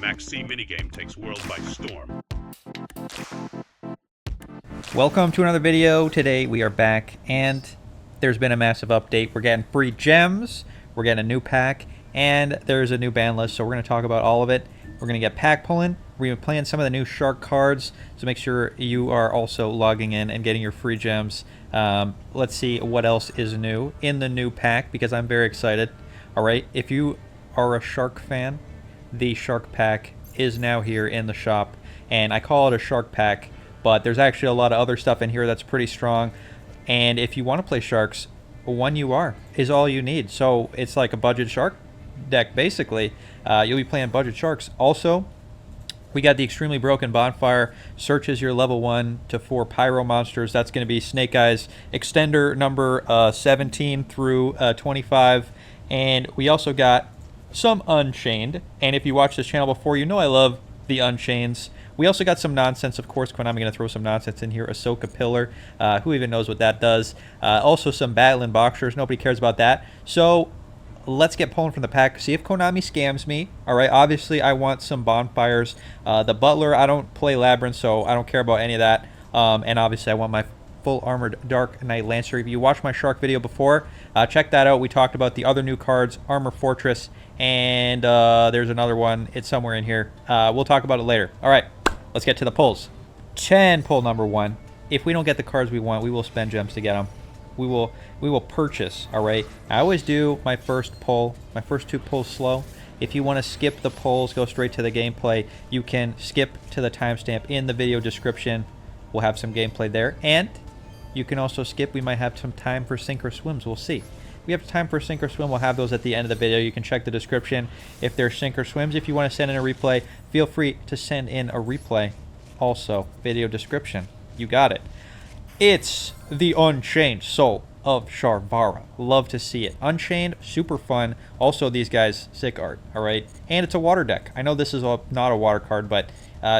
Max C minigame takes world by storm. Welcome to another video. Today we are back and there's been a massive update. We're getting free gems, we're getting a new pack, and there's a new ban list, so we're going to talk about all of it. We're going to get pack pulling. We're going to be playing some of the new shark cards, so make sure you are also logging in and getting your free gems. Let's see what else is new in the new pack, because I'm very excited. Alright, if you are a shark fan, the shark pack is now here in the shop, and I call it a shark pack, but there's actually a lot of other stuff in here that's pretty strong. And if you want to play sharks, one UR is all you need. So it's like a budget shark deck, basically. You'll be playing budget sharks. Also, we got the Extremely Broken Bonfire. Searches your level 1 to 4 Pyro monsters. That's going to be Snake Eyes Extender number 17 through 25. And we also got some Unchained. And if you watched this channel before, you know I love the Unchains. We also got some nonsense, of course. Konami going to throw some nonsense in here. Ahsoka Pillar. Who even knows what that does? Also some Battling Boxers. Nobody cares about that. So let's get pulling from the pack. See if Konami scams me. All right. Obviously, I want some bonfires. The Butler, I don't play Labyrinth, so I don't care about any of that. And obviously, I want my full armored Dark Knight Lancer. If you watched my shark video before, check that out. We talked about the other new cards, Armor Fortress, and there's another one. It's somewhere in here. We'll talk about it later. All right. Let's get to the pulls. 10 pull number 1. If we don't get the cards we want, we will spend gems to get them. We will purchase, all right? I always do my first pull, my first 2 pulls slow. If you want to skip the pulls, go straight to the gameplay, you can skip to the timestamp in the video description. We'll have some gameplay there. And you can also skip. We might have some time for sink or swims. We'll see. We have time for sink or swim. We'll have those at the end of the video. You can check the description if there's sink or swims. If you want to send in a replay, feel free to send in a replay. Also, video description. You got it. It's the Unchained Soul of Sharvara. Love to see it. Unchained, super fun. Also, these guys, sick art. All right. And it's a water deck. I know this is not a water card, but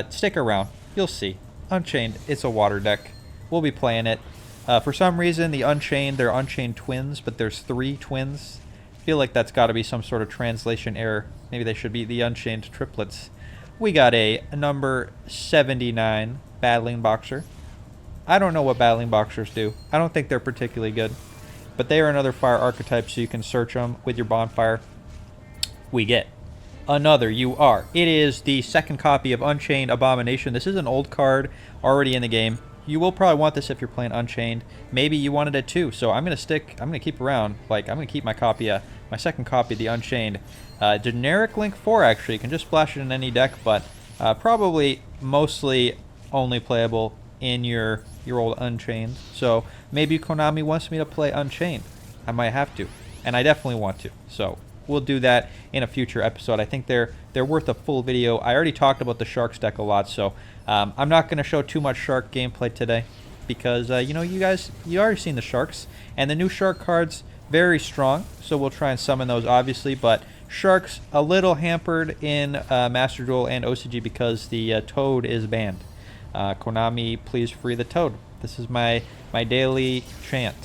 stick around. You'll see. Unchained, it's a water deck. We'll be playing it. For some reason, the Unchained, they're Unchained twins, but there's 3 twins. I feel like that's got to be some sort of translation error. Maybe they should be the Unchained triplets. We got a number 79 Battling Boxer. I don't know what Battling Boxers do. I don't think they're particularly good. But they are another fire archetype, so you can search them with your bonfire. We get another UR. It is the second copy of Unchained Abomination. This is an old card already in the game. You will probably want this if you're playing Unchained. Maybe you wanted it too. So I'm gonna keep around. Like, I'm gonna keep my copy, my second copy of the Unchained. Generic Link 4 actually. You can just splash it in any deck, but probably mostly only playable in your old Unchained. So maybe Konami wants me to play Unchained. I might have to, and I definitely want to. So we'll do that in a future episode. I think they're worth a full video. I already talked about the Sharks deck a lot, so I'm not going to show too much Shark gameplay today because, you know, you already seen the Sharks. And the new Shark cards, very strong, so we'll try and summon those, obviously. But Sharks, a little hampered in MasterDuel and OCG because the Toad is banned. Konami, please free the Toad. This is my daily chant.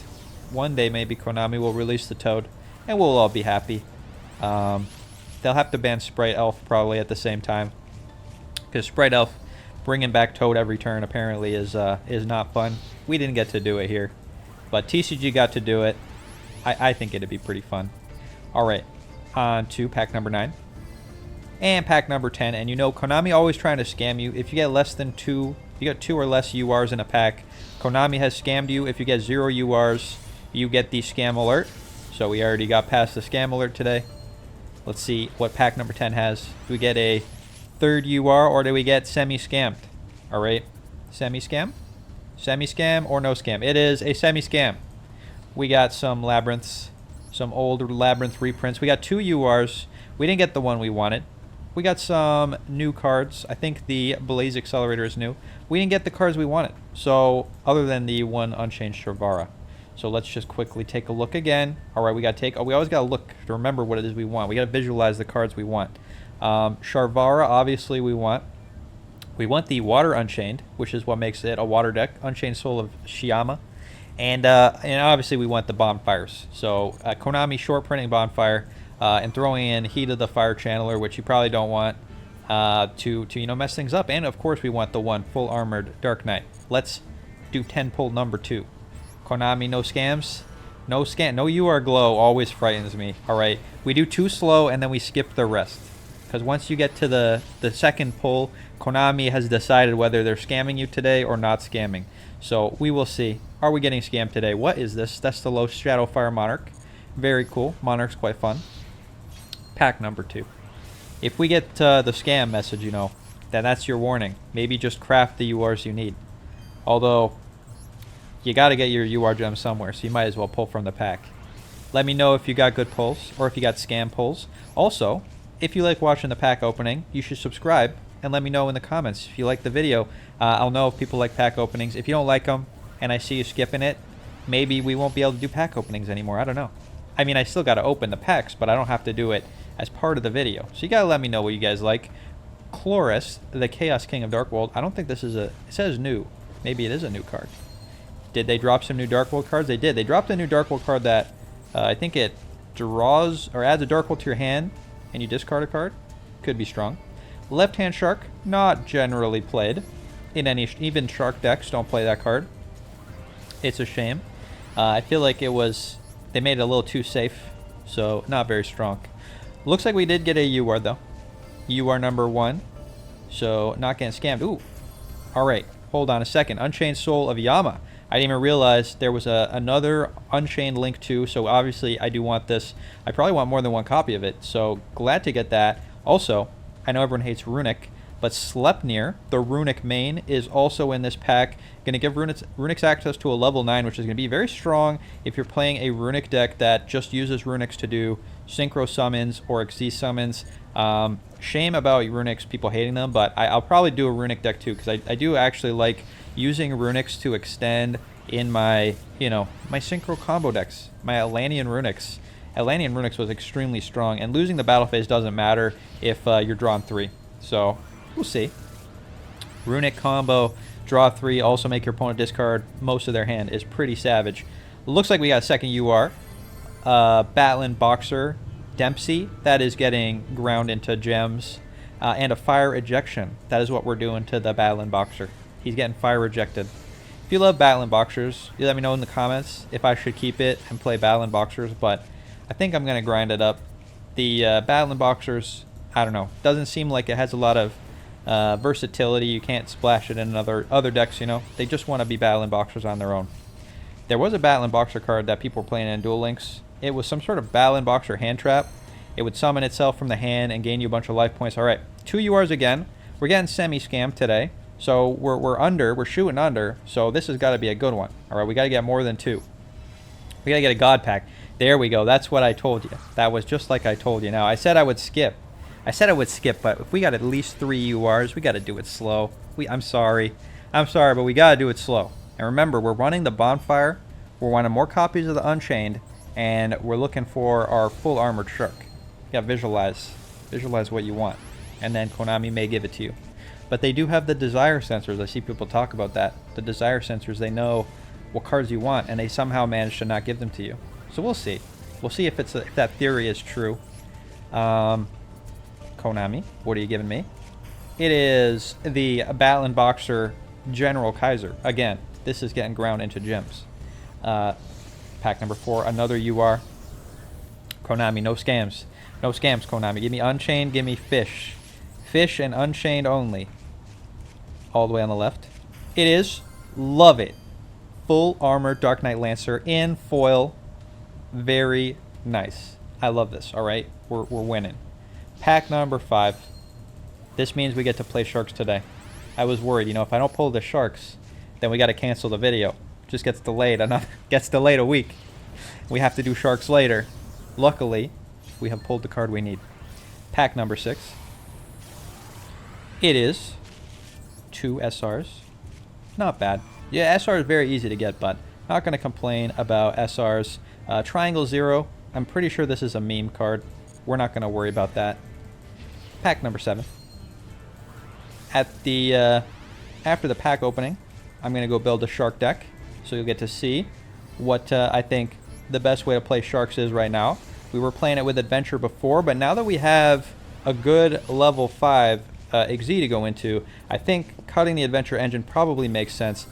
One day, maybe Konami will release the Toad, and we'll all be happy. They'll have to ban Sprite Elf probably at the same time, because Sprite Elf bringing back Toad every turn apparently is not fun. We didn't get to do it here, but TCG got to do it. I think it'd be pretty fun. All right, on to pack number 9 and pack number 10. And you know, Konami always trying to scam you. If you get less than 2, you got 2 or less URs in a pack, Konami has scammed you. If you get 0 URs, you get the scam alert. So we already got past the scam alert today. Let's see what pack number 10 has. Do we get a 3rd UR or do we get semi-scammed? All right, semi-scam? Semi-scam or no scam? It is a semi-scam. We got some Labyrinths, some old Labyrinth reprints. We got 2 URs. We didn't get the one we wanted. We got some new cards. I think the Blaze Accelerator is new. We didn't get the cards we wanted. So, other than the one Unchained Sharvara. So let's just quickly take a look again. All right, we got to take. Oh, we always got to look to remember what it is we want. We got to visualize the cards we want. Sharvara, obviously, we want. We want the Water Unchained, which is what makes it a water deck. Unchained Soul of Shiyama. And obviously we want the bonfires. So Konami short printing bonfire. and throwing in Heat of the Fire Channeler, which you probably don't want to mess things up. And of course we want the one full armored Dark Knight. Let's do 10 pull number 2. Konami, no scams. No UR glow always frightens me. Alright, we do 2 slow and then we skip the rest. Because once you get to the second pull, Konami has decided whether they're scamming you today or not scamming. So we will see. Are we getting scammed today? What is this? That's the low Shadowfire Monarch. Very cool. Monarch's quite fun. Pack number 2. If we get the scam message, you know, then that's your warning. Maybe just craft the URs you need. Although, you got to get your UR gems somewhere, so you might as well pull from the pack. Let me know if you got good pulls or if you got scam pulls. Also, if you like watching the pack opening, you should subscribe and let me know in the comments. If you like the video, I'll know if people like pack openings. If you don't like them and I see you skipping it, maybe we won't be able to do pack openings anymore. I don't know. I mean, I still got to open the packs, but I don't have to do it as part of the video. So you got to let me know what you guys like. Chloris, the Chaos King of Dark World. I don't think this is it says new. Maybe it is a new card. Did they drop some new Dark World cards? They did. They dropped a new Dark World card that I think it draws or adds a Dark World to your hand and you discard a card. Could be strong. Left-hand Shark, not generally played in any, even Shark decks don't play that card. It's a shame. I feel like they made it a little too safe, so not very strong. Looks like we did get a UR though. UR number 1, so not getting scammed. Ooh, all right, hold on a second. Unchained Soul of Yama. I didn't even realize there was another Unchained Link 2, so obviously I do want this. I probably want more than one copy of it, so glad to get that. Also, I know everyone hates Runic, but Sleipnir, the Runic main, is also in this pack. Going to give Runics access to a level 9, which is going to be very strong if you're playing a Runic deck that just uses Runics to do Synchro summons or XZ summons. Shame about Runics, people hating them, but I'll probably do a Runic deck too, because I do actually like using Runics to extend in my, my Synchro combo decks, my Atlantean Runics. Atlantean Runics was extremely strong, and losing the battle phase doesn't matter if you're drawing 3. So, we'll see. Runic combo, draw 3, also make your opponent discard most of their hand is pretty savage. Looks like we got a second UR. Batlin Boxer Dempsey, that is getting ground into gems. And a Fire Ejection. That is what we're doing to the Batlin Boxer. He's getting fire ejected. If you love Batlin Boxers, you let me know in the comments if I should keep it and play Batlin Boxers, but I think I'm going to grind it up. The Batlin Boxers, I don't know, doesn't seem like it has a lot of versatility. You can't splash it in other decks, They just want to be Batlin Boxers on their own. There was a Batlin Boxer card that people were playing in Duel Links. It was some sort of Batlin Boxer hand trap. It would summon itself from the hand and gain you a bunch of life points. All right, 2 URs again. We're getting semi-scammed today. So we're shooting under. So this has got to be a good one. All right, we got to get more than 2. We got to get a God Pack. There we go. That's what I told you. That was just like I told you. Now, I said I would skip. But if we got at least 3 URs, we got to do it slow. I'm sorry, but we got to do it slow. And remember, we're running the Bonfire. We're wanting more copies of the Unchained, and we're looking for our full armored Shark. You got to visualize what you want, and then Konami may give it to you. But they do have the desire sensors. I see people talk about that. The desire sensors, they know what cards you want, and they somehow manage to not give them to you. So we'll see. We'll see if that theory is true. Konami, what are you giving me? It is the Batlin Boxer General Kaiser. Again, this is getting ground into gems. Pack number 4, another UR. Konami, no scams. No scams, Konami. Give me Unchained, give me Fish. Fish and Unchained only. All the way on the left. It is. Love it. Full armor Dark Knight Lancer in foil. Very nice. I love this, alright? We're winning. Pack number 5. This means we get to play Sharks today. I was worried, if I don't pull the Sharks, then we got to cancel the video. Just gets delayed a week. We have to do Sharks later. Luckily, we have pulled the card we need. Pack number 6. It is 2 SRs. Not bad. Yeah, SR is very easy to get, but not going to complain about SRs. Triangle 0. I'm pretty sure this is a meme card. We're not going to worry about that. Pack number 7. At the after the pack opening, I'm going to go build a Shark deck. So you'll get to see what I think the best way to play Sharks is right now. We were playing it with Adventure before, but now that we have a good level 5 XZ to go into, I think cutting the Adventure engine probably makes sense.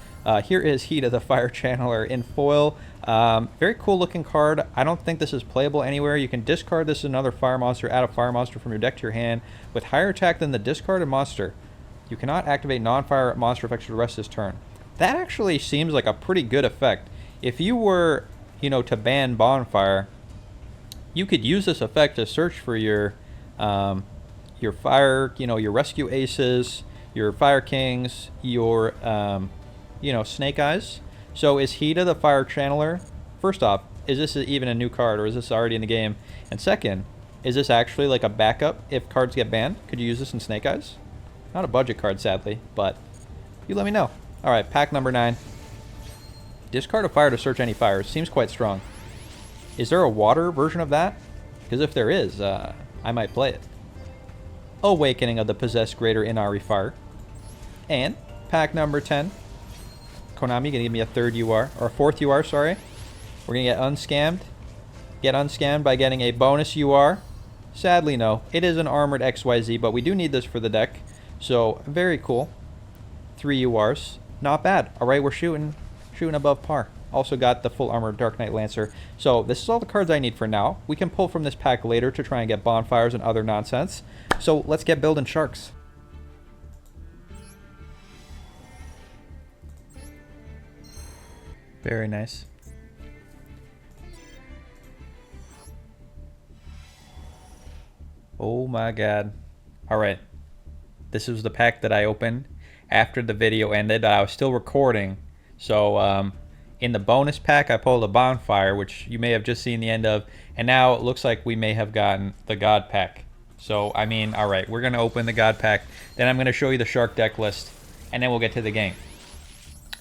Here is Heat of the Fire Channeler in foil. Very cool looking card. I don't think this is playable anywhere. You can discard this as another fire monster, add a fire monster from your deck to your hand with higher attack than the discarded monster. You cannot activate non-fire monster effects for the rest of this turn. That actually seems like a pretty good effect. If you were, you know, to ban Bonfire, you could use this effect to search for your fire, you know, your rescue aces, your fire kings, your, you know, snake eyes. So is Heat of the Fire Channeler, first off, is this even a new card or is this already in the game? And second, is this actually like a backup if cards get banned? Could you use this in snake eyes? Not a budget card, sadly, but you let me know. All right, pack number 9. Discard a fire to search any fires. Seems quite strong. Is there a water version of that? Because if there is, I might play it. Awakening of the Possessed Greater Inari Fire. And pack number 10. Konami gonna give me a 3rd UR, or a 4th UR, sorry. We're gonna get unscammed. Get unscammed by getting a bonus UR. Sadly, no. It is an armored XYZ, but we do need this for the deck. So, very cool. 3 URs. Not bad. Alright, we're shooting above par. Also got the full armor Dark Knight Lancer. So this is all the cards I need for now. We can pull from this pack later to try and get bonfires and other nonsense. So let's get building sharks. Very nice. Oh my god. Alright. This was the pack that I opened after the video ended. I was still recording. So, in the bonus pack, I pulled a bonfire, which you may have just seen the end of. And now it looks like we may have gotten the God pack. So, I mean, alright, we're going to open the God pack. Then I'm going to show you the Shark deck list. And then we'll get to the game.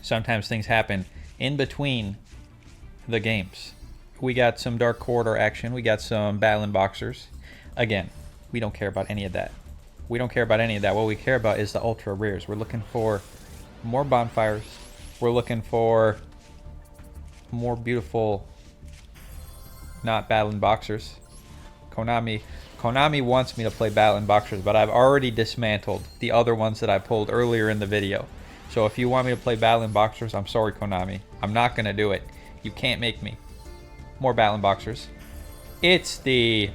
Sometimes things happen in between the games. We got some Dark Corridor action. We got some Battling Boxers. Again, we don't care about any of that. We don't care about any of that. What we care about is the ultra rares. We're looking for more bonfires. We're looking for more beautiful, not Battling Boxers. Konami wants me to play Battling Boxers, but I've already dismantled the other ones that I pulled earlier in the video. So if you want me to play Battling Boxers, I'm sorry, Konami. I'm not going to do it. You can't make me. More Battling Boxers. It's the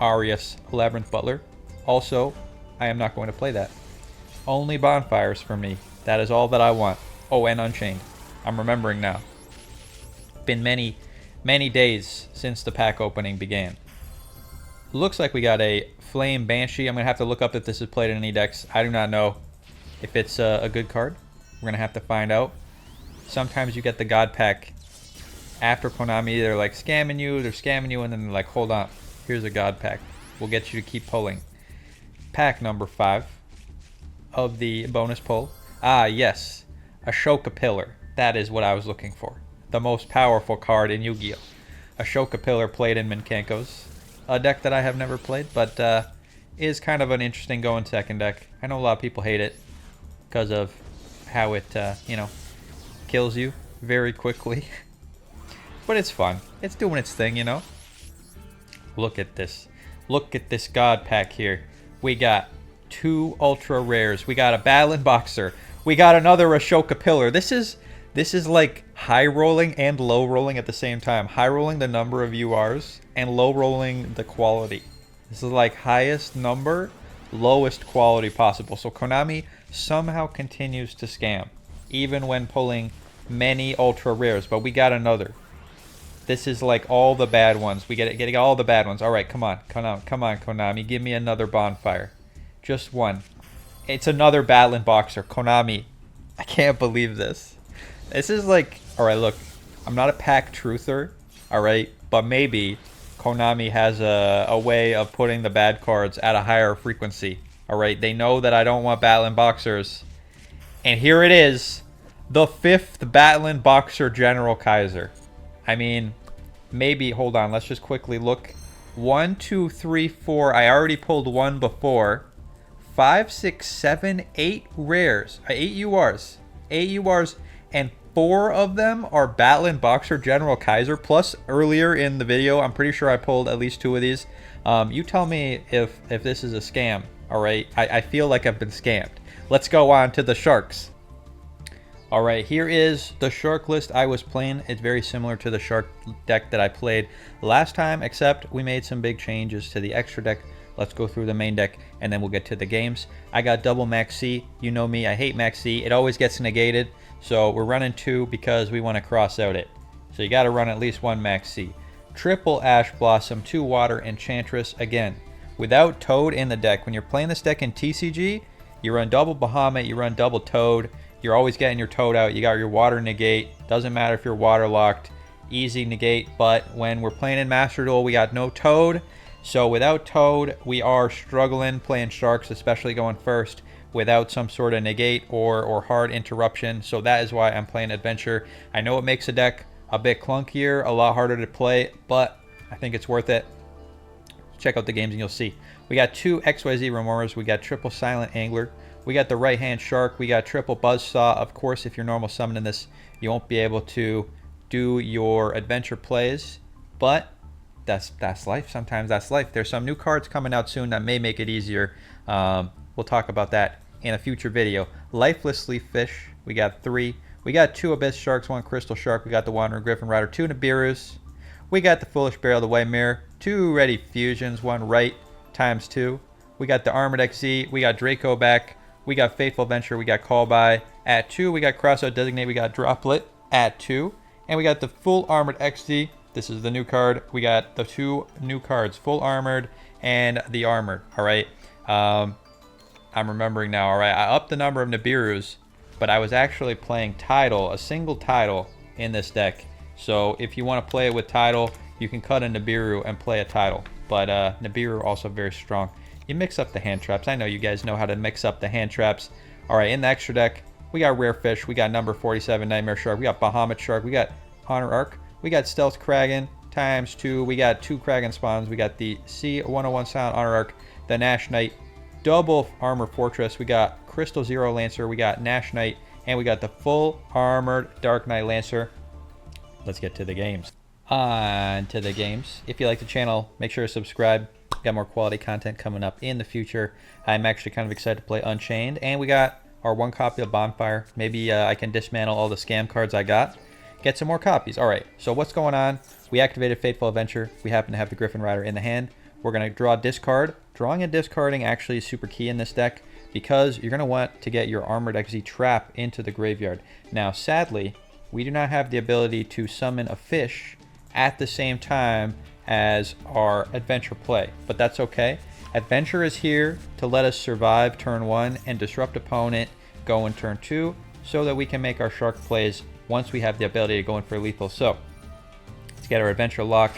Arius Labyrinth Butler. Also, I am not going to play that. Only bonfires for me. That is all that I want. Oh, and Unchained. I'm remembering now. Been many, many days since the pack opening began. Looks like we got a Flame Banshee. I'm going to have to look up if this is played in any decks. I do not know if it's a good card. We're going to have to find out. Sometimes you get the God pack after Konami. They're like scamming you, and then they're like, hold on, here's a God pack. We'll get you to keep pulling. Pack number 5 of the bonus pull. Ah, yes. Ashoka Pillar. That is what I was looking for. The most powerful card in Yu-Gi-Oh! Ashoka Pillar played in Minkenko's. A deck that I have never played, but is kind of an interesting going second deck. I know a lot of people hate it because of how it, you know, kills you very quickly. But it's fun. It's doing its thing, you know. Look at this. Look at this God pack here. We got 2 ultra rares. We got a Battling Boxer. We got another Ashoka Pillar. This is like high rolling and low rolling at the same time. High rolling the number of URs and low rolling the quality. This is like highest number, lowest quality possible. So Konami somehow continues to scam, even when pulling many ultra rares. But we got another. This is like all the bad ones. We getting all the bad ones. All right, come on, Konami, give me another bonfire, just one. It's another Battling Boxer. Konami, I can't believe this. This is like, all right, look, I'm not a pack truther, all right, but maybe Konami has a way of putting the bad cards at a higher frequency. All right, they know that I don't want Battling Boxers, and here it is, the 5th Battling Boxer General Kaiser. I mean, maybe, hold on, let's just quickly look. 1, 2, 3, 4. I already pulled one before. 5, 6, 7, 8 rares. 8 URs. 8 URs and 4 of them are Battling Boxer General Kaiser. Plus, earlier in the video, I'm pretty sure I pulled at least 2 of these. You tell me if this is a scam, all right? I feel like I've been scammed. Let's go on to the Sharks. All right, here is the Shark list I was playing. It's very similar to the Shark deck that I played last time, except we made some big changes to the extra deck. Let's go through the main deck, and then we'll get to the games. I got double Max C. You know me, I hate Max C. It always gets negated, so we're running 2 because we want to cross out it. So you got to run at least 1 Max C. Triple Ash Blossom, 2 Water Enchantress. Again, without Toad in the deck. When you're playing this deck in TCG, you run double Bahamut, you run double Toad. You're always getting your Toad out. You got your Water Negate. Doesn't matter if you're water locked. Easy negate. But when we're playing in MasterDuel, we got no Toad. So without Toad, we are struggling playing Sharks, especially going first, without some sort of negate or hard interruption. So that is why I'm playing Adventure. I know it makes the deck a bit clunkier, a lot harder to play, but I think it's worth it. Check out the games and you'll see. We got 2 XYZ Remorers. We got triple Silent Angler. We got the right hand Shark. We got triple Buzzsaw. Of course, if you're normal summoning this, you won't be able to do your adventure plays, but that's life. Sometimes that's life. There's some new cards coming out soon that may make it easier. We'll talk about that in a future video. Lifeless Leaf Fish. We got 3. We got 2 Abyss Sharks, 1 Crystal Shark. We got the Wandering Griffin Rider, 2 Nibirus. We got the Foolish Burial, the White Mirror, 2 Ready Fusions, 1 Right times 2. We got the Armored XZ. We got Draco back. We got Faithful Venture. We got Call By at 2. We got Crossout Designate. We got Droplet at 2. And we got the Full Armored XZ. This is the new card. We got the 2 new cards, Full Armored and the Armored. All right. I'm remembering now. All right. I upped the number of Nibirus, but I was actually playing Tidal, a single Tidal in this deck. So if you want to play it with Tidal, you can cut a Nibiru and play a Tidal. But Nibiru also very strong. You mix up the hand traps. I know you guys know how to mix up the hand traps. All right, in the extra deck, we got Rare Fish. We got number 47 Nightmare Shark. We got Bahamut Shark. We got Honor Arc. We got Stealth Kraken times 2. We got 2 Kraken spawns. We got the C101 Silent Honor Arc, the Nash Knight, double Armor Fortress. We got Crystal Zero Lancer. We got Nash Knight, and we got the full armored Dark Knight Lancer. Let's get to the games. On to the games. If you like the channel, make sure to subscribe. Got more quality content coming up in the future. I'm actually kind of excited to play Unchained, and we got our 1 copy of Bonfire. Maybe I can dismantle all the scam cards I got, get some more copies. All right, so what's going on? We activated Fateful Adventure. We happen to have the Griffin Rider in the hand. We're going to draw discard. Drawing and discarding actually is super key in this deck because you're going to want to get your Armored XZ Trap into the graveyard. Now, sadly, we do not have the ability to summon a fish at the same time as our adventure play, but that's okay. Adventure is here to let us survive turn 1 and disrupt opponent go in turn 2 so that we can make our shark plays once we have the ability to go in for lethal. So let's get our adventure lock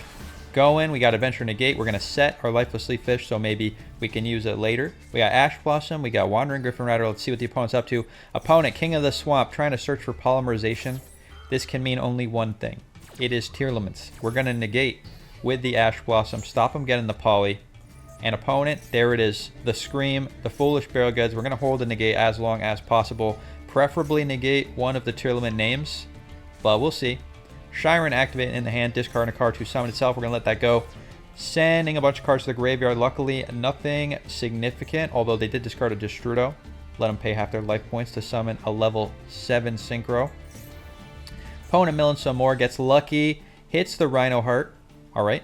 going. We got adventure negate. We're going to set our Lifeless Leaf Fish so maybe we can use it later. We got Ash Blossom. We got Wandering Griffin Rider. Let's see what the opponent's up to. Opponent, King of the Swamp, trying to search for polymerization. This can mean only one thing. It is Tearlaments. We're going to negate with the Ash Blossom, stop him getting the poly. And opponent, there it is, the Scream, the Foolish Barrel Goods. We're going to hold the negate as long as possible. Preferably negate one of the Tearlament names, but we'll see. Shiren activate in the hand, discard a card to summon itself. We're going to let that go. Sending a bunch of cards to the graveyard. Luckily, nothing significant, although they did discard a Destrudo. Let them pay half their life points to summon a level 7 Synchro. Opponent milling some more, gets lucky, hits the Rhino Heart. Alright,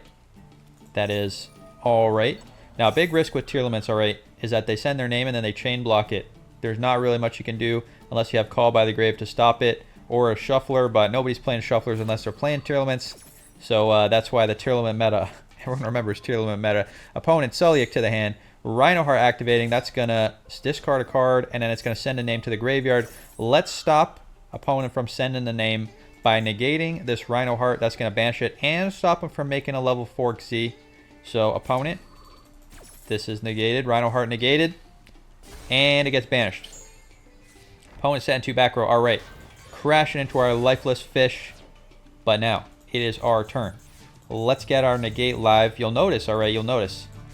that is alright. Now, a big risk with Tearlaments, alright, is that they send their name and then they chain block it. There's not really much you can do unless you have Call by the Grave to stop it, or a Shuffler, but nobody's playing Shufflers unless they're playing Tearlaments. So that's why the Tearlament meta, everyone remembers Tearlament meta. Opponent, Sulliak to the hand, Rhino Heart activating, that's going to discard a card, and then it's going to send a name to the graveyard. Let's stop opponent from sending the name by negating this Rhino Heart. That's going to banish it and stop him from making a level 4 XZ. So opponent, this is negated, Rhino Heart negated, and it gets banished. Opponent set into back row. All right, crashing into our Lifeless Fish, but now it is our turn. Let's get our negate live. You'll notice, all right,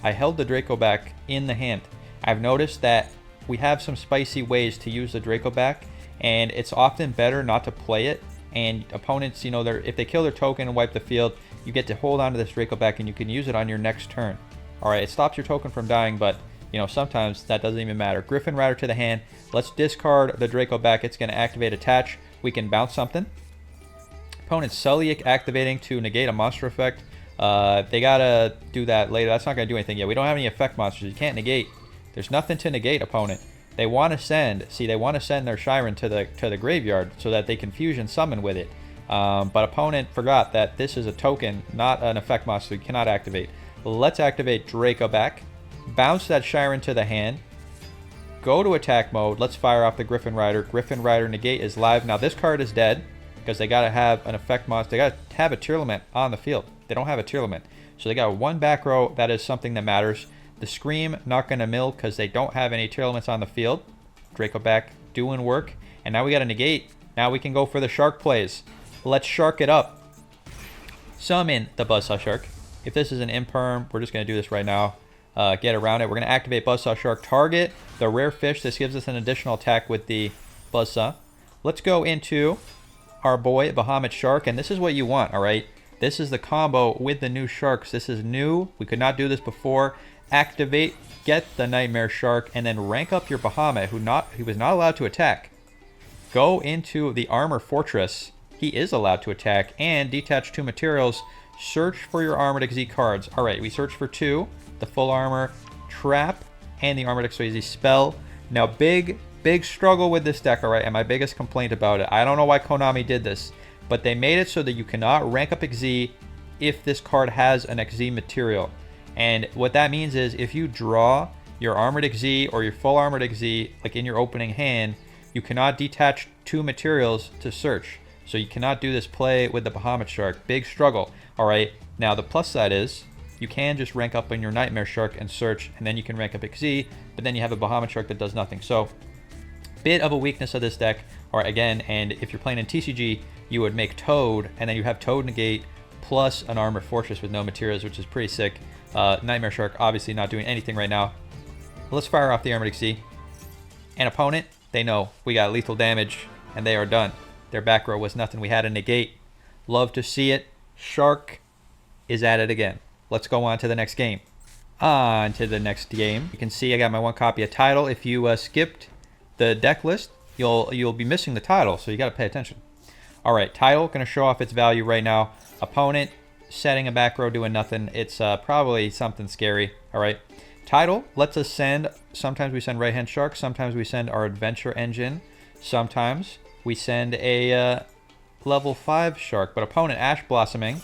I held the Draco back in the hand. I've noticed that we have some spicy ways to use the Draco back, and it's often better not to play it and opponents, you know, if they kill their token and wipe the field, you get to hold on to this Draco back, and you can use it on your next turn. All right, it stops your token from dying, but you know, sometimes that doesn't even matter. Griffin Rider to the hand. Let's discard the Draco back. It's going to activate attach. We can bounce something. Opponent's Sulliek activating to negate a monster effect. They got to do that later. That's not going to do anything yet. We don't have any effect monsters. You can't negate. There's nothing to negate, opponent. They want to send, see, they want to send their Shiren to the graveyard so that they can fusion summon with it. But opponent forgot that this is a token, not an effect monster. You cannot activate. Let's activate Draco back. Bounce that Shiren to the hand. Go to attack mode. Let's fire off the Griffin Rider. Griffin Rider negate is live. Now this card is dead because they got to have an effect monster. They got to have a Tearlament on the field. They don't have a Tearlament. So they got one back row. That is something that matters. The Scream, not going to mill because they don't have any Tearlaments on the field. Draco back doing work. And now we got to negate. Now we can go for the Shark plays. Let's Shark it up. Summon the Buzzsaw Shark. If this is an Imperm, we're just going to do this right now. Get around it. We're going to activate Buzzsaw Shark. Target the rare fish. This gives us an additional attack with the Buzzsaw. Let's go into our boy Bahamut Shark. And this is what you want, all right? This is the combo with the new sharks. This is new. We could not do this before. Activate, get the Nightmare Shark, and then rank up your Bahamut, who was not allowed to attack. Go into the Armor Fortress. He is allowed to attack, and detach 2 materials. Search for your Armored XZ cards. All right, we searched for 2. The Full Armor Trap and the Armored XYZ spell. Now, big struggle with this deck, all right, and my biggest complaint about it. I don't know why Konami did this, but they made it so that you cannot rank up XZ if this card has an XZ material. And what that means is if you draw your Armored XZ or your Full Armored XZ, like in your opening hand, you cannot detach 2 materials to search. So you cannot do this play with the Bahamut Shark. Big struggle. All right, now the plus side is you can just rank up on your Nightmare Shark and search, and then you can rank up XZ, but then you have a Bahamut Shark that does nothing. So, bit of a weakness of this deck. All right, again, and if you're playing in TCG, you would make Toad, and then you have Toad negate plus an Armor Fortress with no materials, which is pretty sick. Nightmare Shark obviously not doing anything right now. Let's fire off the Armored XZ. An opponent, they know we got lethal damage, and they are done. Their back row was nothing. We had a negate. Love to see it. Shark is at it again. Let's go on to the next game. On to the next game. You can see I got my 1 copy of Title. If you skipped the deck list, you'll be missing the title, so you got to pay attention. All right, Title going to show off its value right now. Opponent setting a back row doing nothing. It's probably something scary. All right, Title lets us send. Sometimes we send Right Hand Shark. Sometimes we send our Adventure Engine. Sometimes we send a level 5 Shark. But opponent Ash Blossoming.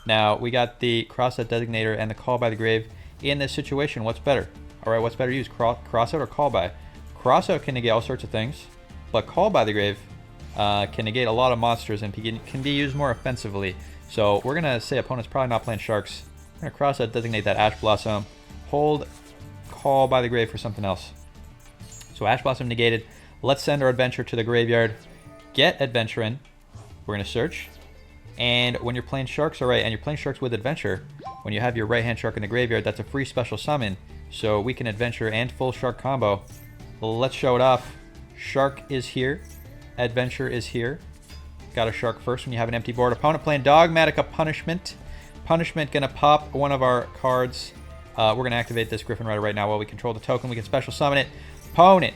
Now, we got the Crossout Designator and the Call by the Grave. In this situation, what's better? All right, what's better to use, Crossout or Call by? Crossout can negate all sorts of things, but Call by the Grave can negate a lot of monsters and can be used more offensively. So we're going to say opponent's probably not playing Sharks. We're going to Crossout Designate that Ash Blossom. Hold Call by the Grave for something else. So Ash Blossom negated. Let's send our Adventure to the graveyard. Get Adventure in. We're going to search. And when you're playing Sharks, all right, and you're playing Sharks with Adventure, when you have your Right Hand Shark in the graveyard, that's a free special summon. So we can Adventure and full Shark combo. Let's show it off. Shark is here. Adventure is here. Got a Shark first when you have an empty board. Opponent playing Dogmatica Punishment. Punishment going to pop one of our cards. We're going to activate this Griffin Rider right now while we control the token. We can special summon it. Opponent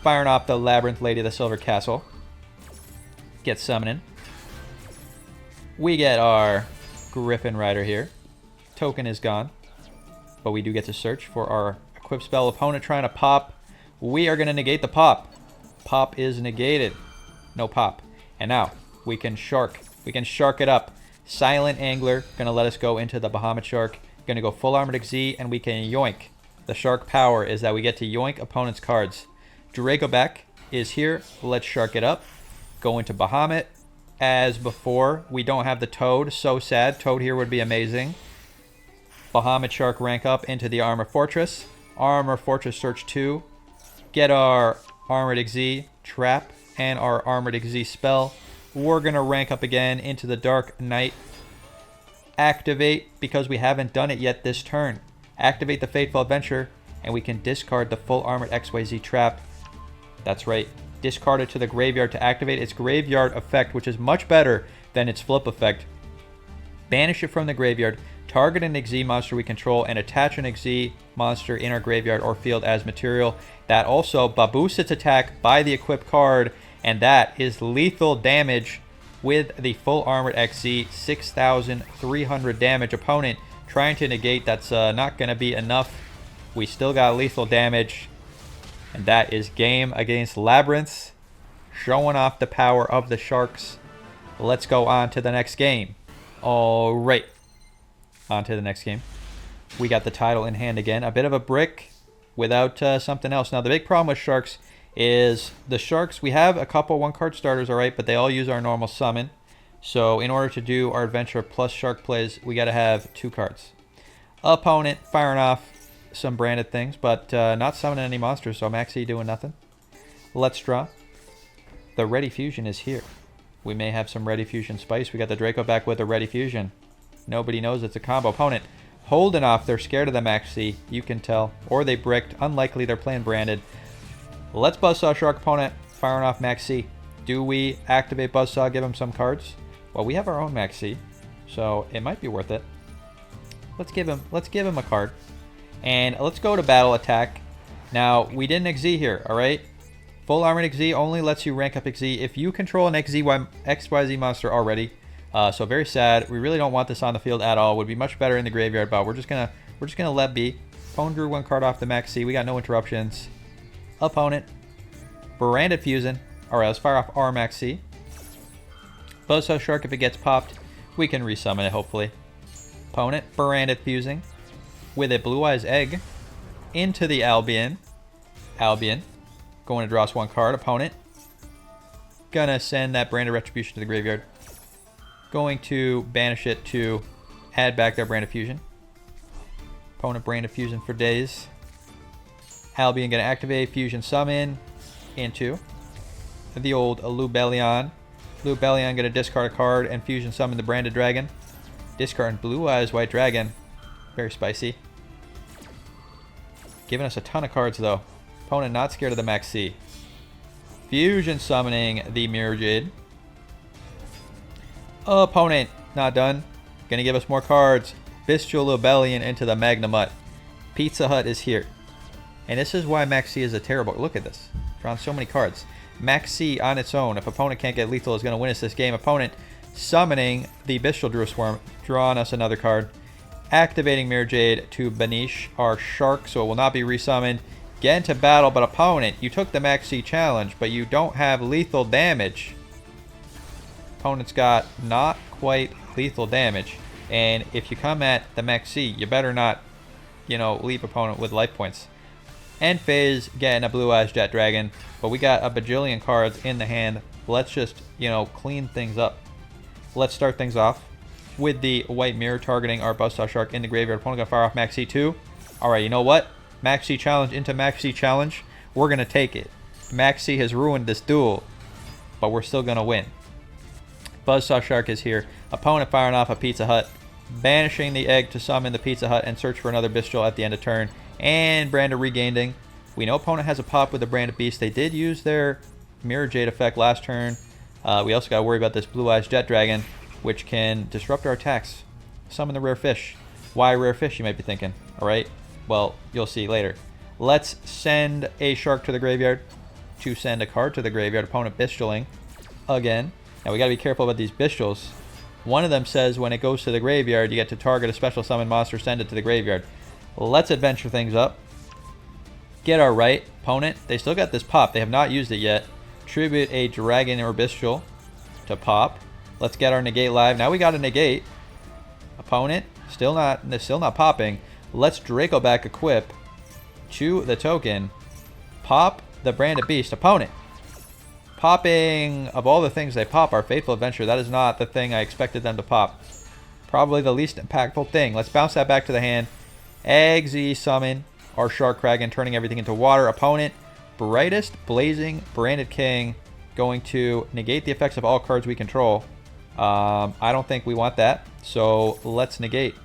firing off the Labyrinth Lady of the Silver Castle. Get summoning. We get our Griffin Rider here. Token is gone. But we do get to search for our equip spell. Opponent trying to pop. We are going to negate the pop. Pop is negated. No pop. And now we can Shark. We can Shark it up. Silent Angler. Going to let us go into the Bahamut Shark. Going to go full Armored XZ and we can yoink. The Shark power is that we get to yoink opponent's cards. Draco back is here. Let's Shark it up. Go into Bahamut. As before, we don't have the Toad. So sad. Toad here would be amazing. Bahamut Shark rank up into the Armor Fortress. Armor Fortress search 2. Get our Armored XZ trap and our Armored XZ spell. We're going to rank up again into the Dark Knight. Activate, because we haven't done it yet this turn. Activate the Fateful Adventure, and we can discard the full Armored XYZ trap. That's right. discard it to the graveyard to activate its graveyard effect, which is much better than its flip effect. Banish it from the graveyard, target an XZ monster we control, and attach an XZ monster in our graveyard or field as material. That also boosts its attack by the equipped card, and that is lethal damage with the full armored XZ, 6,300 damage. Opponent trying to negate, that's not going to be enough. We still got lethal damage, and that is game against Labyrinths, showing off the power of the Sharks. Let's go on to the next game. All right, on to the next game. We got the title in hand again. A bit of a brick without something else. Now, the big problem with Sharks is the Sharks, we have a couple one-card starters, all right, but they all use our normal summon. So in order to do our adventure plus Shark plays, we got to have 2 cards. Opponent firing off some branded things, but not summoning any monsters, so Maxi doing nothing. Let's draw. The Ready Fusion is here. We may have some Ready Fusion spice. We got the Draco back with a Ready Fusion. Nobody knows it's a combo. Opponent holding off. They're scared of the Maxi, you can tell. Or they bricked. Unlikely, they're playing branded. Let's Buzzsaw Shark. Opponent firing off Maxi. Do we activate Buzzsaw, give him some cards? Well, we have our own Maxi, so it might be worth it. Let's give him a card. And let's go to battle attack. Now, we didn't XZ here, all right? Full armored XZ only lets you rank up XZ if you control an XYZ monster already. So very sad. We really don't want this on the field at all. Would be much better in the graveyard, but we're just gonna let be. Opponent drew 1 card off the Maxi. We got no interruptions. Opponent branded fusing. All right, let's fire off our Maxi. Buzzsaw Shark, if it gets popped, we can resummon it hopefully. Opponent branded fusing with a Blue Eyes Egg into the Albion. Albion going to draw us 1 card. Opponent gonna send that branded retribution to the graveyard. Going to banish it to add back their branded fusion. Opponent branded fusion for days. Albion gonna activate fusion summon into the old Lubellion. Lubellion gonna discard a card and fusion summon the branded dragon. Discard Blue Eyes White Dragon. Very spicy. Giving us a ton of cards though. Opponent not scared of the Maxi. Fusion summoning the Mirror Jade. Opponent not done. Gonna give us more cards. Bestial Lubellion into the Magnamut. Pizza Hut is here. And this is why Maxi is a terrible... Look at this. Drawn so many cards. Maxi on its own, if opponent can't get lethal, is going to win us this game. Opponent summoning the Bestial Druid Swarm, drawing us another card. Activating Mirror Jade to banish our Shark, so it will not be resummoned. Get into battle, but opponent, you took the Maxi challenge, but you don't have lethal damage. Opponent's got not quite lethal damage. And if you come at the Maxi, you better not, leave opponent with life points. End phase, getting a Blue Eyes Jet Dragon. But we got a bajillion cards in the hand. Let's just, clean things up. Let's start things off with the White Mirror targeting our Buzzsaw Shark in the graveyard. Opponent gonna fire off Maxi 2. Alright, you know what? Maxi challenge into Maxi challenge. We're gonna take it. Maxi has ruined this duel, but we're still gonna win. Buzzsaw Shark is here. Opponent firing off a Pizza Hut. Banishing the egg to summon the Pizza Hut and search for another Bestial at the end of turn. And Branded regaining. We know opponent has a pop with the Branded Beast. They did use their Mirror Jade effect last turn. We also got to worry about this Blue Eyes Jet Dragon, which can disrupt our attacks. Summon the Rare Fish. Why Rare Fish, you might be thinking. Alright, well, you'll see later. Let's send a Shark to the graveyard to send a card to the graveyard. Opponent Bestialing again. Now we got to be careful about these Bestials. One of them says when it goes to the graveyard, you get to target a special summon monster, send it to the graveyard. Let's adventure things up. Get our right. Opponent, they still got this pop. They have not used it yet. Tribute a Dragon or Bestial to pop. Let's get our negate live. Now we got a negate. Opponent, still not popping. Let's Draco back equip to the token. Pop the Branded Beast. Opponent, popping, of all the things they pop, our Fateful Adventure. That is not the thing I expected them to pop. Probably the least impactful thing. Let's bounce that back to the hand. XZ summon our Shark Kraken, turning everything into water. Opponent, Brightest Blazing Branded King, going to negate the effects of all cards we control. I don't think we want that, so let's negate.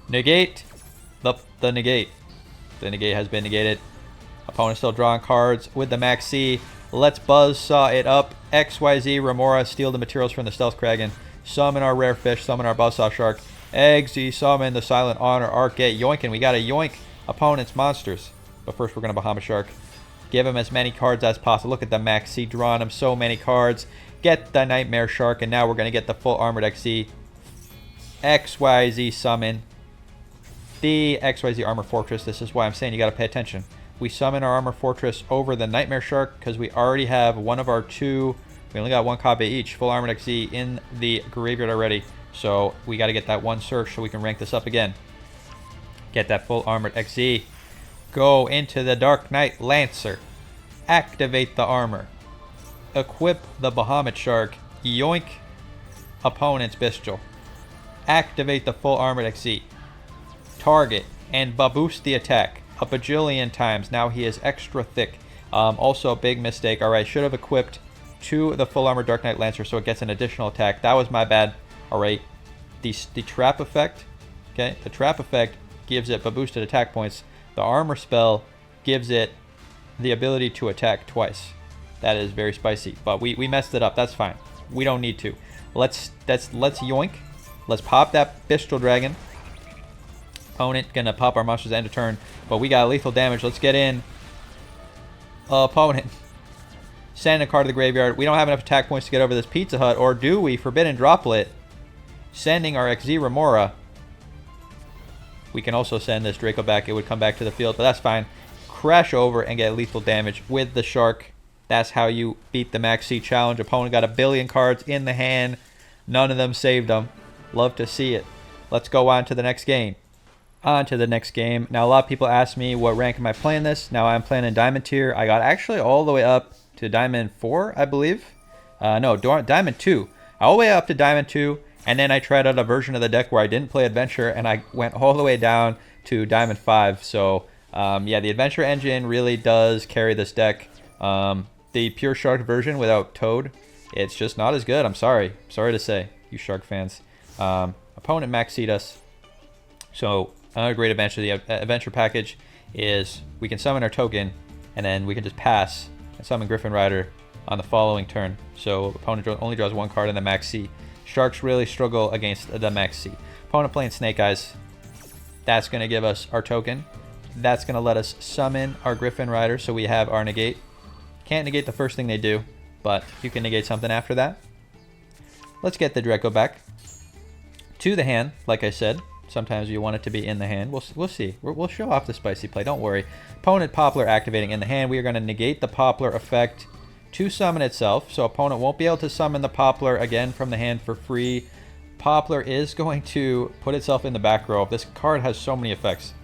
Negate the negate. The negate has been negated. Opponent still drawing cards with the Maxi. Let's buzzsaw it up. XYZ Remora, steal the materials from the Stealth Kraken. Summon our rare fish, summon our buzzsaw shark. XZ, summon the Silent Honor, Arc Gate. Yoinkin', we gotta yoink opponent's monsters. But first we're gonna Bahamut Shark. Give him as many cards as possible. Look at the Maxi drawing him so many cards. Get the Nightmare Shark, and now we're gonna get the full armored XZ. XYZ summon the XYZ Armor Fortress. This is why I'm saying you gotta pay attention. We summon our Armor Fortress over the Nightmare Shark because we already have one of our two. We only got one copy each. Full Armored XZ in the graveyard already. So we got to get that one search so we can rank this up again. Get that Full Armored XZ. Go into the Dark Knight Lancer. Activate the armor. Equip the Bahamut Shark. Yoink opponent's Bestial. Activate the Full Armored XZ. Target and boost the attack a bajillion times. Now he is extra thick. Also a big mistake. Alright, should have equipped to the Full Armor Dark Knight Lancer so it gets an additional attack. That was my bad. Alright, the trap effect, okay, the trap effect gives it boosted attack points. The armor spell gives it the ability to attack twice. That is very spicy, but we messed it up. That's fine. We don't need to. Let's yoink. Let's pop that Bestial Dragon. Opponent gonna pop our monsters end of turn, but we got lethal damage. Let's get in. Opponent. Send a card to the graveyard. We don't have enough attack points to get over this Pizza Hut, or do we? Forbidden Droplet. Sending our XZ Remora. We can also send this Draco back. It would come back to the field, but that's fine. Crash over and get lethal damage with the Shark. That's how you beat the Maxi Challenge. Opponent got 1 billion cards in the hand. None of them saved them. Love to see it. Let's go on to the next game. On to the next game. Now, a lot of people ask me what rank am I playing this. Now, I'm playing in Diamond tier. I got actually all the way up to Diamond 4, I believe. No, Diamond 2. All the way up to Diamond 2. And then I tried out a version of the deck where I didn't play Adventure, and I went all the way down to Diamond 5. So, yeah, the Adventure engine really does carry this deck. The pure Shark version without Toad, it's just not as good. I'm sorry. Sorry to say, you Shark fans. Opponent Maxied us. So, another great adventure. The adventure package is we can summon our token, and then we can just pass and summon Griffin Rider on the following turn. So, opponent only draws 1 card in the Maxi. Sharks really struggle against the Maxi. Opponent playing Snake Eyes. That's going to give us our token. That's going to let us summon our Griffin Rider, so we have our negate. Can't negate the first thing they do, but you can negate something after that. Let's get the Draco back to the hand, like I said. Sometimes you want it to be in the hand. We'll see. We'll show off the spicy play. Don't worry. Opponent Poplar activating in the hand. We are going to negate the Poplar effect to summon itself, so opponent won't be able to summon the Poplar again from the hand for free. Poplar is going to put itself in the back row. This card has so many effects.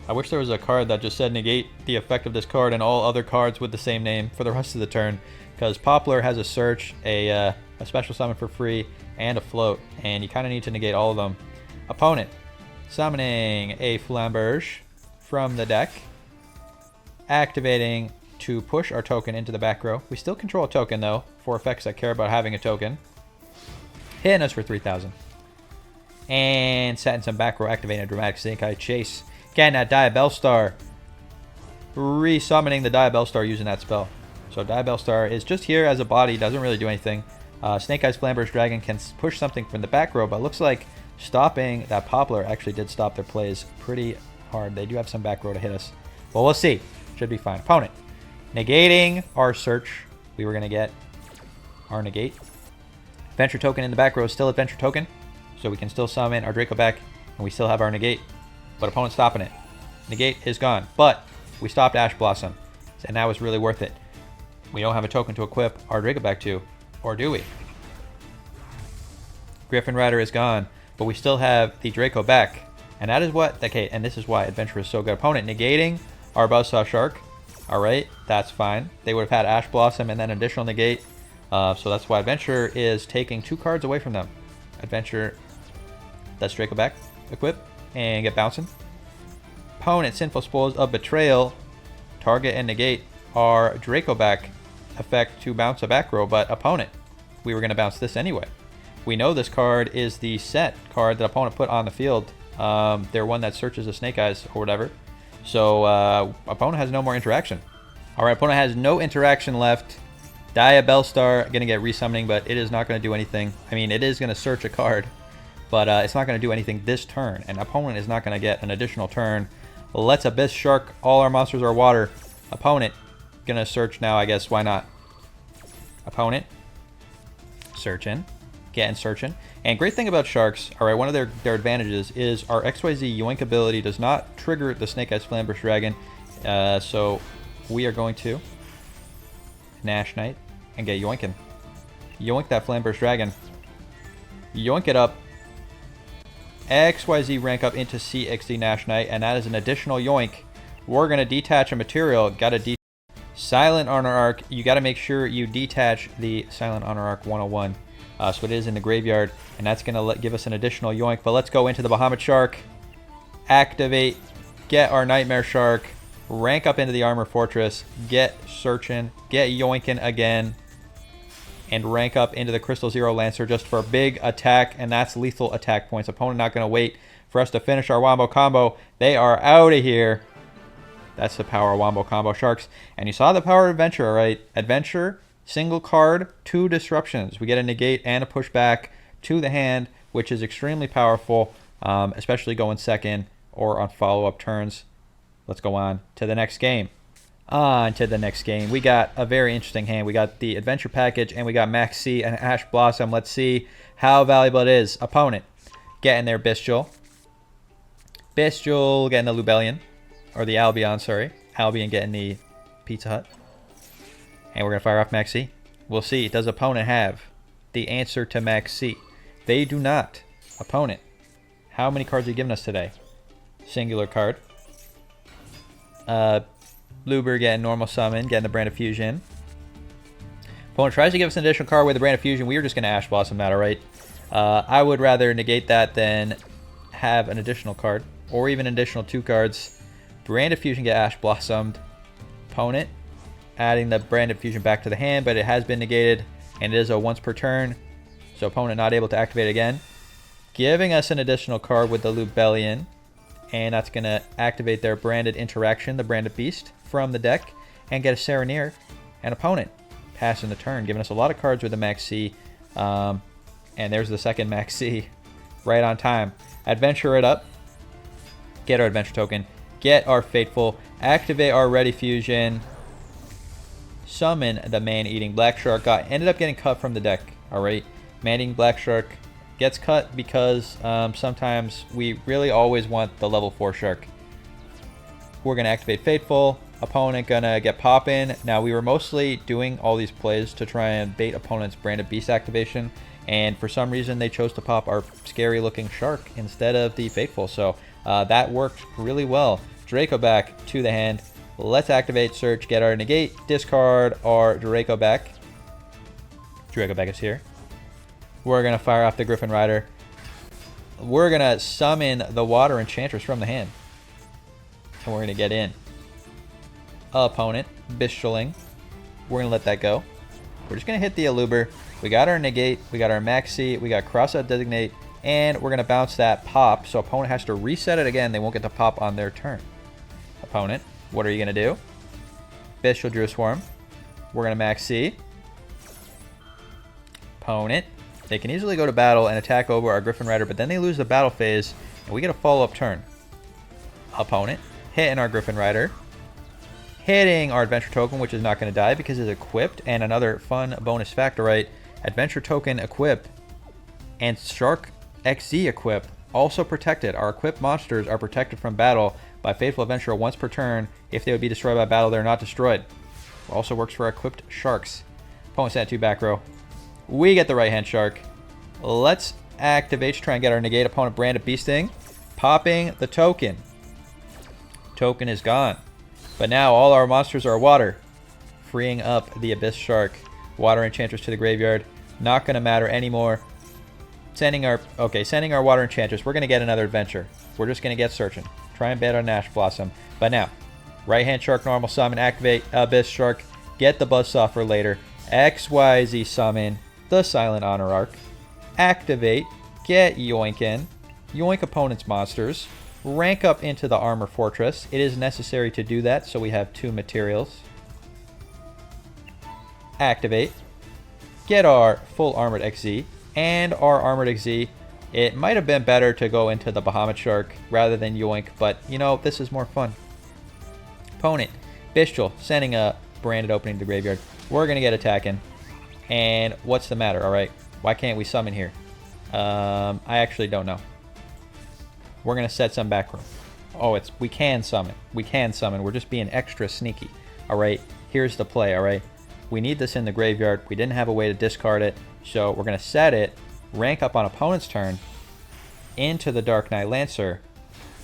I wish there was a card that just said negate the effect of this card and all other cards with the same name for the rest of the turn, because Poplar has a search, a special summon for free, and a float, and you kind of need to negate all of them. Opponent summoning a Flamberge from the deck, activating to push our token into the back row. We still control a token, though, for effects that care about having a token. Hitting us for 3,000. And setting some back row, activating a Dramatic Snake Eye Chase. Getting that Diabell Star. Resummoning the Diabell Star using that spell. So Diabell Star is just here as a body, doesn't really do anything. Snake Eyes Flamberge Dragon can push something from the back row, but looks like stopping that Poplar actually did stop their plays pretty hard. They do have some back row to hit us. Well, we'll see. Should be fine. Opponent negating our search. We were going to get our negate. Adventure token in the back row is still adventure token, so we can still summon our Draco back, and we still have our negate. But opponent stopping it. Negate is gone, but we stopped Ash Blossom, and that was really worth it. We don't have a token to equip our Draco back to, or do we? Griffin Rider is gone, but we still have the Draco back, and that is what, okay, and this is why Adventure is so good. Opponent negating our Buzzsaw Shark. Alright, that's fine. They would have had Ash Blossom and then additional negate. So that's why Adventure is taking 2 cards away from them. Adventure, that's Draco back, equip, and get bouncing. Opponent Sinful Spoils of Betrayal. Target and negate our Draco back effect to bounce a back row, but opponent, we were going to bounce this anyway. We know this card is the set card that opponent put on the field. They're one that searches the Snake Eyes or whatever. So opponent has no more interaction. All right, opponent has no interaction left. Diabellstar going to get resummoning, but it is not going to do anything. I mean, it is going to search a card, but it's not going to do anything this turn. And opponent is not going to get an additional turn. Let's Abyss Shark. All our monsters are water. Opponent going to search now, I guess. Why not? Opponent searching. Getting searching. And great thing about sharks, all right, one of their advantages is our XYZ Yoink ability does not trigger the Snake Eyes Flamberge Dragon. So we are going to Nash Knight and get yoinking. Yoink that Flamberge Dragon. Yoink it up. XYZ rank up into CXD Nash Knight, and that is an additional yoink. We're going to detach a material. Got to detach Silent Honor Arc. You got to make sure you detach the Silent Honor Arc 101. So it is in the graveyard, and that's going to give us an additional yoink. But let's go into the Bahamut Shark. Activate. Get our Nightmare Shark. Rank up into the Armor Fortress. Get searching. Get yoinking again. And rank up into the Crystal Zero Lancer just for a big attack, and that's lethal attack points. Opponent not going to wait for us to finish our Wombo combo. They are out of here. That's the power of Wombo combo sharks. And you saw the power of Adventure, right? Adventure, single card, 2 disruptions. We get a negate and a pushback to the hand, which is extremely powerful, especially going second or on follow-up turns. Let's go on to the next game. On to the next game. We got a very interesting hand. We got the Adventure Package, and we got Max C and Ash Blossom. Let's see how valuable it is. Opponent getting their Bestial. Bestial getting the Lubellion. Or the Albion, sorry. Albion getting the Pizza Hut. And we're going to fire off Max C. We'll see. Does opponent have the answer to Max C? They do not. Opponent. How many cards are you giving us today? Singular card. Luber getting normal summon, getting the Brand of Fusion. Opponent tries to give us an additional card with the Brand of Fusion. We are just going to Ash Blossom that, alright? I would rather negate that than have an additional card. Or even an additional 2 cards. Brand of Fusion get Ash Blossomed. Opponent adding the Brand of Fusion back to the hand, but it has been negated. And it is a once per turn. So opponent not able to activate again. Giving us an additional card with the Lubellion. And that's going to activate their branded interaction, the Branded Beast, from the deck. And get a Sereneer. And opponent passing the turn, giving us a lot of cards with the Max C. And there's the second Max C. Right on time. Adventure it up. Get our Adventure Token. Get our Fateful. Activate our Ready Fusion. Summon the Man-Eating Black Shark. Ended up getting cut from the deck. Alright. Man-Eating Black Shark gets cut because sometimes we really always want the level 4 shark. We're going to activate Fateful. Opponent going to get poppin'. Now, we were mostly doing all these plays to try and bait opponent's Branded Beast activation. And for some reason, they chose to pop our scary-looking shark instead of the Fateful. So that worked really well. Draco back to the hand. Let's activate Search, get our negate, discard our Draco back. Draco back is here. We're going to fire off the Griffin Rider. We're going to summon the Water Enchantress from the hand. And we're going to get in. Opponent, Bestialing. We're going to let that go. We're just going to hit the Aluber. We got our negate. We got our Maxi. We got Crossout Designate. And we're going to bounce that pop. So opponent has to reset it again. They won't get to pop on their turn. Opponent, what are you going to do? Bestial Druid Swarm. We're going to Maxi. Opponent. They can easily go to battle and attack over our Griffin Rider, but then they lose the battle phase, and we get a follow-up turn. Opponent, hitting our Griffin Rider. Hitting our Adventure Token, which is not going to die because it's equipped, and another fun bonus factor, right? Adventure Token equip and Shark XZ equip also protected. Our equipped monsters are protected from battle by Fateful Adventure once per turn. If they would be destroyed by battle, they're not destroyed. Also works for equipped sharks. Opponent sent 2 back row. We get the right-hand shark. Let's activate to try and get our negate. Opponent Branded Beasting. Popping the token. Token is gone. But now all our monsters are water. Freeing up the Abyss Shark. Water Enchantress to the graveyard. Not going to matter anymore. Sending our Water Enchantress. We're going to get another adventure. We're just going to get searching. Try and bet on Ash Blossom. But now, right-hand shark, normal summon, activate Abyss Shark. Get the Buzzsaw for later. XYZ summon the Silent Honor Arc. Activate. Get Yoinkin. Yoink opponent's monsters. rank up into the armor fortress. It is necessary to do that, so we have 2 materials. Activate. Get our full armored XZ and our armored XZ. It might have been better to go into the Bahamut Shark rather than Yoink, but you know, this is more fun. Opponent, Bestial, sending a branded opening to the graveyard. We're going to get attacking. And what's the matter? Alright, why can't we summon here? I actually don't know. We're going to set some back room. Oh, we can summon. We can summon. We're just being extra sneaky. Alright, here's the play, alright? We need this in the graveyard. We didn't have a way to discard it, so we're going to set it, rank up on opponent's turn, into the Dark Knight Lancer.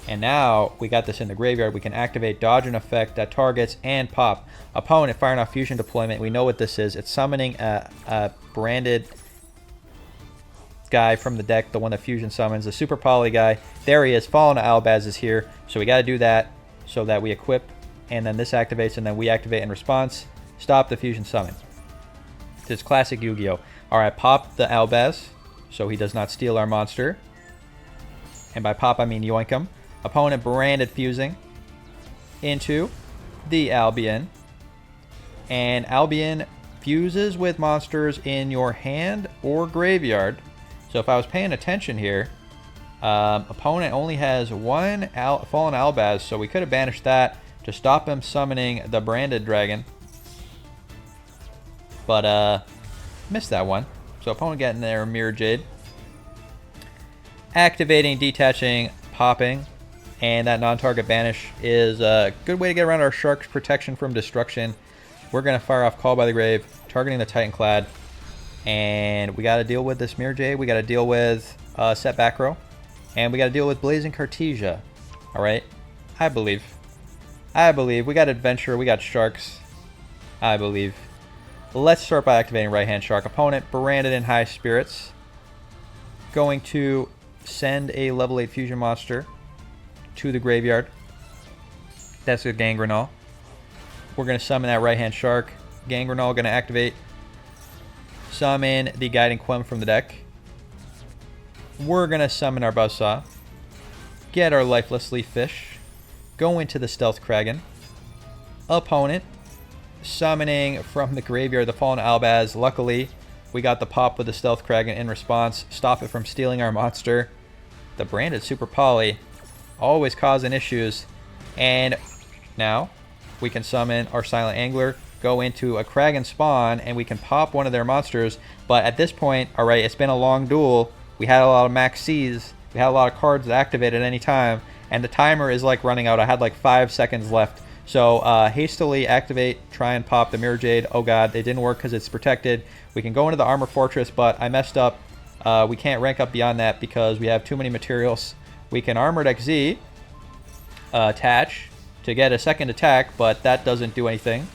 And now we got this in the graveyard. We can activate dodge an effect that targets and pop. Opponent firing off fusion deployment. We know what this is. It's summoning a branded guy from the deck, the one that fusion summons, the super poly guy. There he is. Fallen Albaz is here. So we got to do that so that we equip, and then this activates, and then we activate in response. Stop the fusion summon. This classic Yu-Gi-Oh! Alright, pop the Albaz so he does not steal our monster. And by pop, I mean yoink him. Opponent branded fusing into the Albion. And Albion fuses with monsters in your hand or graveyard. So if I was paying attention here, opponent only has 1 Fallen Albaz, so we could have banished that to stop him summoning the branded dragon. But missed that one. So opponent getting their Mirror Jade. Activating, detaching, popping. And that non-target banish is a good way to get around our Shark's protection from destruction. We're going to fire off Call by the Grave, targeting the Titanclad. And we got to deal with this Mirror Jade. We got to deal with set back row. And we got to deal with Blazing Cartesia. Alright? I believe. We got Adventure. We got Sharks. I believe. Let's start by activating Right Hand Shark. Opponent branded in high spirits. Going to send a level 8 fusion monster to the graveyard. That's a Gangrenal. We're going to summon that Right Hand Shark. Gangrenal going to activate. Summon the Guiding Quem from the deck. We're going to summon our Buzzsaw. Get our Lifeless Leaf Fish. Go into the Stealth Kraken. Opponent summoning from the graveyard the Fallen Albaz. Luckily, we got the pop with the Stealth Kraken in response. Stop it from stealing our monster. The branded Super Poly, always causing issues. And now we can summon our Silent Angler, go into a Kraken spawn, and we can pop one of their monsters. But at this point, alright, it's been a long duel. We had a lot of max Cs. We had a lot of cards that activate at any time. And the timer is like running out. I had like 5 seconds left. So hastily activate, try and pop the Mirror Jade. Oh god, it didn't work because it's protected. We can go into the Armor Fortress, but I messed up. We can't rank up beyond that because we have too many materials. We can Armored XZ attach to get a second attack, but that doesn't do anything.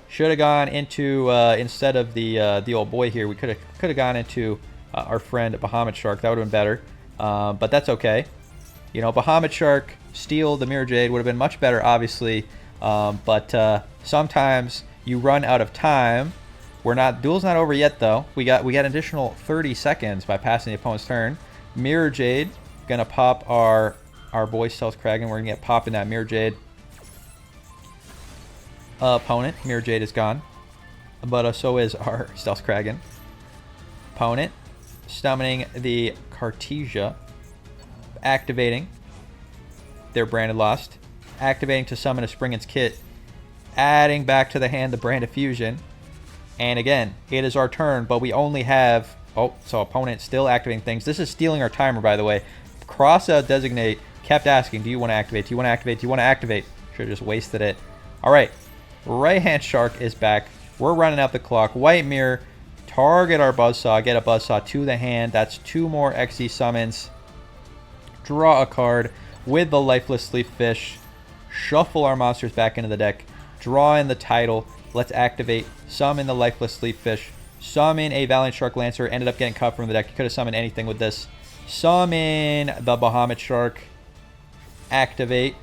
Should have gone into, instead of the old boy here, we could have gone into our friend Bahamut Shark. That would have been better, but that's okay. You know, Bahamut Shark, steal the Mirror Jade would have been much better, obviously. But sometimes you run out of time. Duel's not over yet, though. We got an additional 30 seconds by passing the opponent's turn. Mirror Jade, gonna pop our boy Stealth Kraken. We're gonna get popped in that Mirror Jade. Opponent, Mirror Jade is gone, but so is our Stealth Kraken. Opponent, summoning the Cartesia. Activating their branded Lost, activating to summon a Springen's Kit, adding back to the hand the branded Fusion, and again it is our turn, but we only have so opponent still activating things. This is stealing our timer, by the way. Cross out designate kept asking, do you want to activate, do you want to activate, do you want to activate? Should have just wasted it. Alright, Right Hand Shark is back. We're running out the clock. White Mirror, target our Buzzsaw, get a Buzzsaw to the hand. That's 2 more XZ summons. Draw a card with the Lifeless Leaf Fish. Shuffle our monsters back into the deck. Draw in the title. Let's activate. Summon the Lifeless Leaf Fish. Summon a Valiant Shark Lancer. Ended up getting cut from the deck. You could have summoned anything with this. Summon the Bahamut Shark. Activate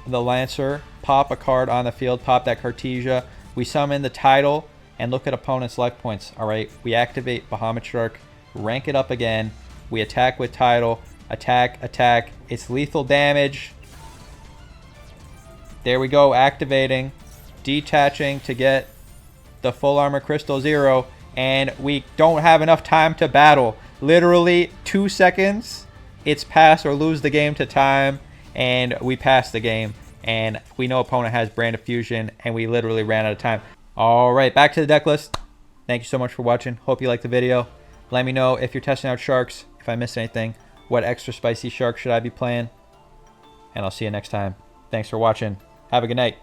the Lancer. Pop a card on the field. Pop that Cartesia. We summon the title and look at opponent's life points. Alright, we activate Bahamut Shark. Rank it up again. We attack with title. Attack, attack. It's lethal damage. There we go, activating. Detaching to get the full armor crystal 0. And we don't have enough time to battle. Literally 2 seconds. It's pass or lose the game to time. And we passed the game. And we know opponent has Brand of Fusion. And we literally ran out of time. Alright, back to the deck list. Thank you so much for watching. Hope you liked the video. Let me know if you're testing out sharks. If I missed anything. What extra spicy shark should I be playing? And I'll see you next time. Thanks for watching. Have a good night.